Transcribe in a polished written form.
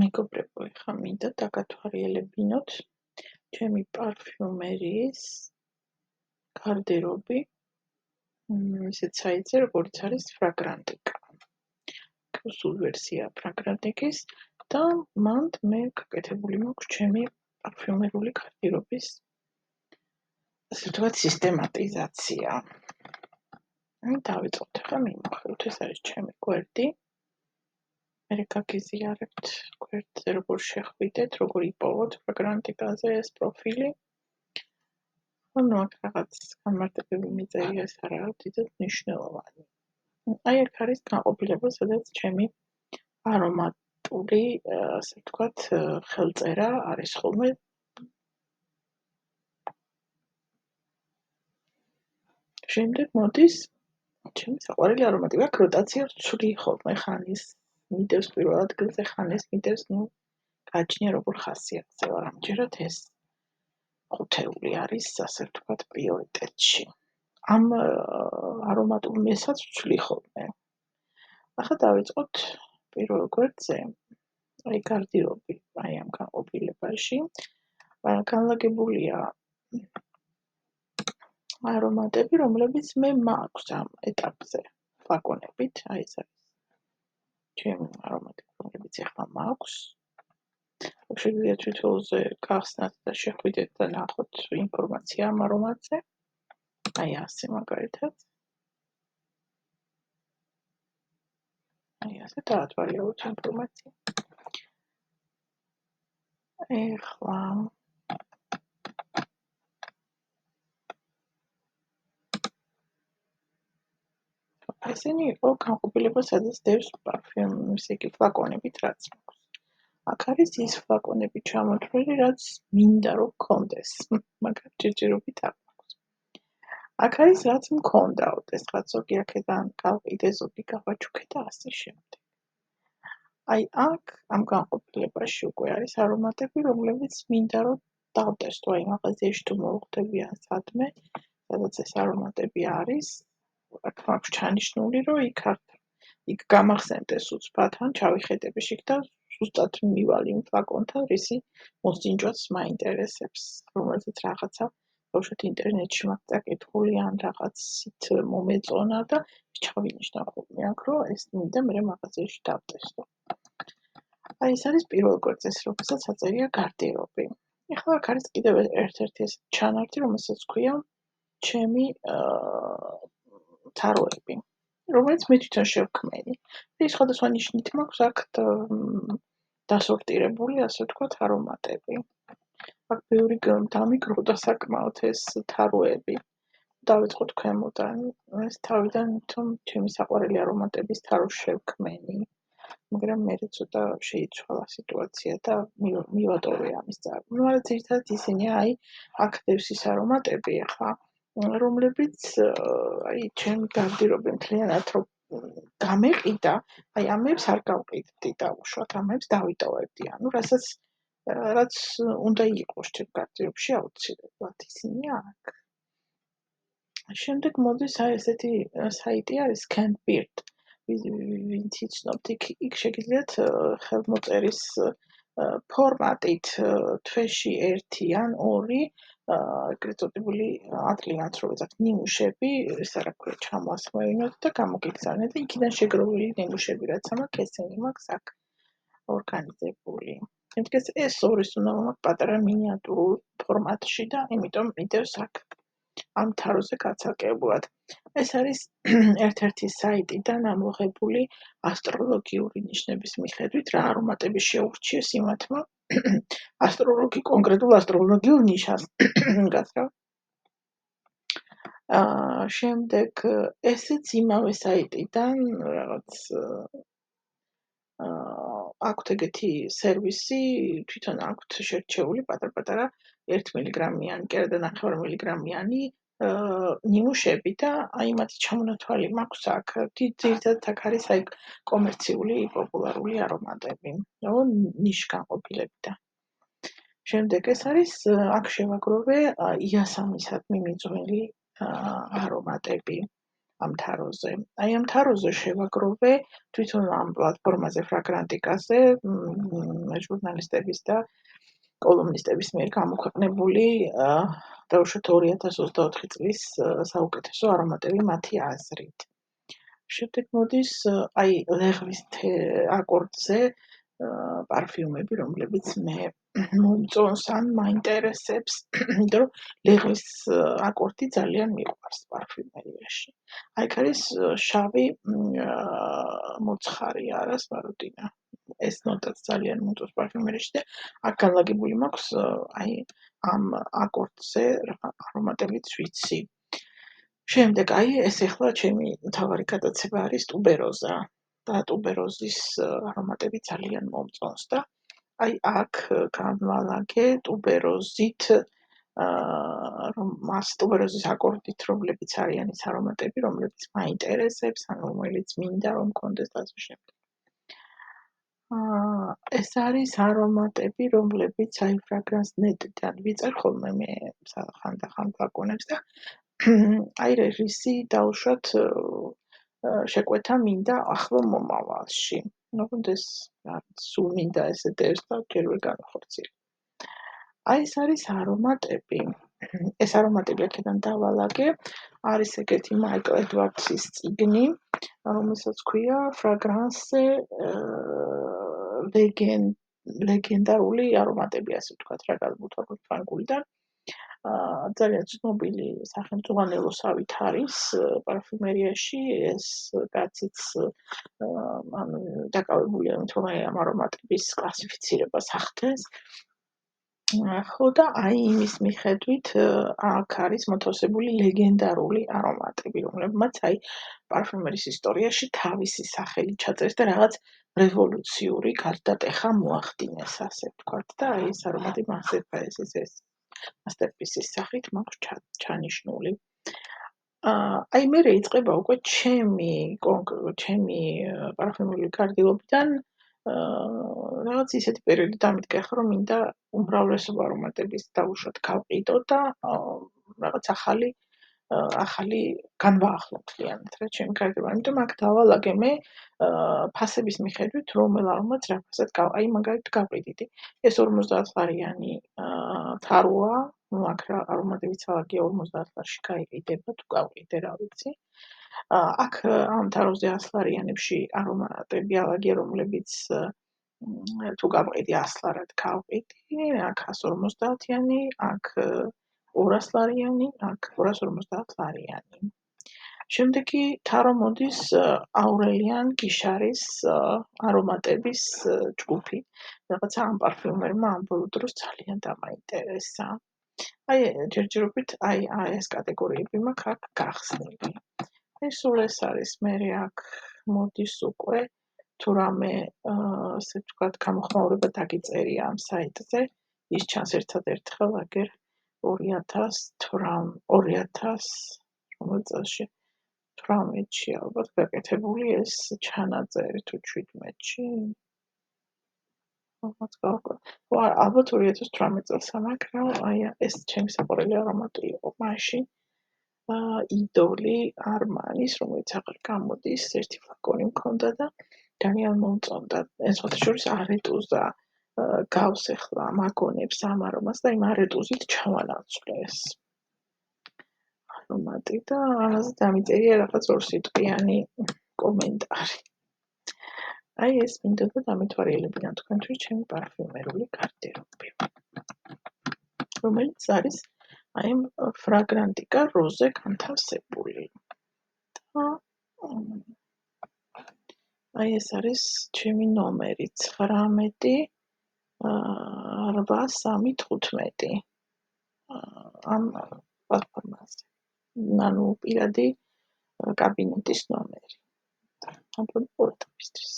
მეგობრებო, ეხლა მინდა დაგათვალიერებინოთ ჩემი პარფიუმერიის გარდერობი, ისეთ საიტზე, როგორც არის Fragrantica. სულ ვერსია Fragrantica-ის და მანდ მე გაკეთებული მაქვს ჩემი პარფიუმერული გარდერობის, ასე ვთქვათ, სისტემატიზაცია. დავიწყოთ ახლა მიმოხილვით, ეს არის ჩემი გვერდი. მე გაგიზიარებთ გვერდზე, როგორ შეხვიდეთ, როგორ იპოვოთ Fragrantica-ზე ეს პროფილი. აქ რაღაც განმარტებები მიწერია, ეს არ არის დიდად მნიშვნელოვანი. აი აქ არის განყოფილება, სადაც ჩემი არომატული, ასე ვთქვათ, ხელწერა არის ხოლმე. შემდეგ მოდის ჩემი საყვარელი არომატი. აქ როტაცია ვცვლი ხოლმე, ხან ის მიდევს პირველ ადგილზე, ხან ეს მიდევს, გააჩნია როგორ ხასიათზე ვარ, ამჯერად ეს ხუთეული არის, ასე ვთქვათ, პრიორიტეტში. ამ არომატულ მესაც ვცვლი ხოლმე. ახლა დავიწყოთ პირველ გვერდზე, აი გარდერობი, აი ამ განყოფილებაში. განლაგებულია არომატები, რომლებიც მე მაქვს ამ ეტაპზე ფლაკონებით, აი ეს არის ჩემი არომატები, რომლებიც ახლა მაქვს. შეგვიძლია თვითონზე გახსნათ და შეხვიდეთ და ნახოთ ინფორმაცია ამ არომატზე. აი ასე მაგალითად. აი ასე დაათვალიეროთ ინფორმაცია. ეხლა ესენი იყო განყოფილება, სადაც დევს პარფიუმს, იგი ფლაკონებით, რაც მაქვს. აქ არის ის ფლაკონები ჩამოთვლილი, რაც მინდა რომ გქონდეს, მაგრამ ჯერჯერობით არ მაქვს. აქ არის რაც მქონდაოდ, ეს რაც ზოგი აქედან გავყიდე, ზოგი გავაჩუქე და ასე შემდეგ. აი აქ ამ განყოფილებაში უკვე არის არომატები, რომლებიც მინდა რომ დავტესტო, აი მაღაზიაში თუ მოვხდებიან სადმე, სადაც ეს არომატები არის. აქ მაქვს ჩანიშნული, რომ იქ გამახსენდეს უცბად, ან ჩავიხედები შიგ და ზუსტად მივალ იმ ფლაკონთან, რისი მოსინჯვაც მაინტერესებს, რომელზეც რაღაცა ბავშვით ინტერნეტში მაქვს წაკითხული, ან რაღაცით მომეწონა და ჩავინიშნა ხოლმე აქ, რომ ეს მინდა მე მაღაზიაში დავტესტო. აი ეს არის პირველ გვერდზე, რომელსაც აწერია გარდერობი. ეხლა აქ არის კიდევ ერთ-ერთი ეს ჩანართი, რომელსაც ქვია ჩემი თაროები, რომელიც მე თვითონ შევქმენი. ის სხვადასხვა ნიშნით მაქვს აქ დასორტირებული, ასე ვთქვათ, არომატები. აქ ბევრი დამიგროვდა საკმაოდ ეს თაროები. დავიწყოთ ქვემოდან, ეს თავიდან თვითონ ჩემი საყვარელი არომატების თაროს შევქმენი. მაგრამ მე ცოტა შეიცვალა სიტუაცია და მივატოვე ამის წარმოება. მაგრამ ძირითადად ისინი აი აქ დევს ის არომატები ახლა, რომლებიც აი ჩემი გარდერობი მთლიანად რომ გამეყიდა, აი ამებს არ გავყიდდი დაუშვათ, ამებს დავიტოვებდი, ანუ რაც უნდა იყოს ჩემ გარდერობში აუცილებლად ისინი აქ. შემდეგ მოდის აი ესეთი საიტი არის Scanbeard. ვინც იცნობთ, იქ შეგიძლიათ ხელმოწერის ფორმატით თვეში 1 ან 2 ეგრეთ წოდებული ადრიანად რო ვეძახთ ნიმუშები, ეს არა ქვია ჩამოასხმევინოთ და გამოგიგზავნეთ და იქიდან შეგროვილი ნიმუშები, რაც მაქვს, ესენი მაქვს აქ ორგანიზებული. შემდგეს ეს ორის უნდა მაქვს პატარა მინიატურულ ფორმატში და იმიტომ მიდევს აქ ამ თაროზე გაცალკევებულად. ეს არის ერთ-ერთი საიტიდან ამოღებული ასტროლოგიური ნიშნების მიხედვით, რა არომატები შეურჩიეს იმათმა კონკრეტულ ასტროლოგიურ ნიშანს. გასწრა. შემდეგ ესეც იმავე საიტიდან რაღაც აქვთ ეგეთი სერვისი, თვითონ აქვთ შერჩეული პატარ-პატარა 1 მილიგრამიანი, კი არა და 9 მილიგრამიანი ნიმუშები და აი მათი ჩამონათვალი მაქვს აქ. ძირითადად აქ არის აი კომერციული პოპულარული არომატები, ნიშგანყოფილებიდან. შემდეგ ეს არის აქ შევაგროვე იასამისადმი მიძღვნილი არომატები. ამ თაროზე. აი ამ თაროზე შევაგროვე თვითონ ამ პლატფორმაზე ფრაგრანტიკაზე ჟურნალისტების და კოლუმნისტების მიერ გამოქვეყნებული დაუშვათ 2024 წლის საუკეთესო არომატები მათი აზრით. შემდეგ მოდის აი ლეღვის აკორდზე პარფიუმები, რომლებიც მე მომწონს ან მაინტერესებს, იმიტომ რომ ლეღვის აკორდი ძალიან მიყვარს პარფიუმერიაში. აი აქ არის შავი მოცხარი არა სპარუტინა. ეს ნოტაც ძალიან მომწონს პარფიუმერიაში და აქ განლაგებული მაქვს აი ამ აკორდზე არომატებიც ვიცი. შემდეგ აი ეს ახლა ჩემი მთავარი გადაცემა არის ტუბეროზა და ტუბეროზის არომატები ძალიან მომწონს და აი აქ განვალაგე ტუბეროზით რომ მას ტუბეროზის აკორდით რომლებიც არიან ის არომატები რომლებიც მაინტერესებს ან რომელიც მინდა რომ მქონდეს და ასე შემდეგ. ეს არის არომატები რომლებიც აი ფრაგრანსნეტიდან ვიწერ ხოლმე მე ხანდახან ფლაკონებს და აი რისი დაუშვათ შეკვეთა მინდა ახლო მომავალში. ნუ სულ მინდა ესე დევს და ჯერ ვერ განახორციელებ. აი ეს არის არომატები. ეს არომატები აქედან დავალაგე. არის ეგეთი მაიკლ ედვარდსის წიგნი, რომელსაც ქვია ფრაგრანსე ლეგენდარული არომატები, ასე ვთქვათ, რა გადმოთვალოთ ფრანგულიდან. ძალიან ცნობილი სახელმწიფოანელოსავით არის პარფიუმერიაში ეს კაციც დაკავებულია იმით რომ ამ არომატების კლასიფიცირებას ახდენს ხო და აი იმის მიხედვით აქ არის მოთავსებული ლეგენდარული არომატები რომლებმაც აი პარფიუმერის ისტორიაში თავისი სახელი ჩაწერეს და რაღაც რევოლუციური გარდატეხა მოახდინეს ასე ვთქვათ და აი ეს არომატი მასტერპისის მასტერპისის სახით მაქვს ჩანიშნული. აი მე იწყება უკვე ჩემი პარფიუმერული გარდიობიდან რაღაც ისეთი პერიოდი დამიდგა ხა რომ მინდა უმრავლესობა არომატების დაუშვათ გავყიდო და რაღაც ახალი განვაახლო მთლიანად რა ჩემი გარდიობა. ამიტომ აქ დავალაგე მე ფასების მიხედვით რომელ არომატს რა ფასად აი მაგალითად გავყიდიდი. ეს 50 ლარიანი თაროა, ну აქ რა არომატებიც ავაგია 50 ლარში გაიყიდება თუ გავყიდე რა ვიცი. აქ ამ თაროზე 100 ლარიანებში არომატები ავაგია რომლებიც თუ გავყიდი 100 ლარად გავყიდი, აქ 150-იანი, აქ 200 ლარიანი, აქ 250 ლარიანი. შემდეგი თარო მოდის აურელიან გიშარის არომატების ჯგუფი. რაღაცა ამ პარფიუმერმა ამ ბოლო დროს ძალიან დამაინტერესა. აი ჯერჯერობით აი ეს კატეგორიები მაქვს აქ გახსნილი. სულ ეს არის მე აქ მოდის უკვე თუ რამე ასე ვთქვათ გამოხმაურება დაგიწერია ამ საიტზე ის ჩანს ერთადერთხელ აგერ 2018 წელში 18-ში ალბათ გაკეთებული ეს ჩანაწერი თუ 17-ში ალბათ 2018 წელს მაგრამ აი ეს ჩემი საყვარელი არომატი იყო მაშინ იდოლი არმანის რომელიც აღარ გამოდის ერთი ფლაკონი მქონდა და ძალიან მომწონდა ეს შორის არეტუზა გავს ახლა მაგონებს ამ არომატს და იმ არეტუზით ჩავანაცვლე ეს არომატი და ამაზე დამიწერია რაღაც 2 სიტყვიანი კომენტარი. აი ეს მინდოდა დამეთვალიერებინა თქვენთვის ჩემი პარფიუმერული გარდერობი. რომელიც არის აი ფრაგრანტიკა როზე განთავსებული. აი ეს არის ჩემი ნომერი 19 835 ამ პლატფორმაზე. ანუ პირადი კაბინეტის ნომერი. ამბობ პორტაბისთვის.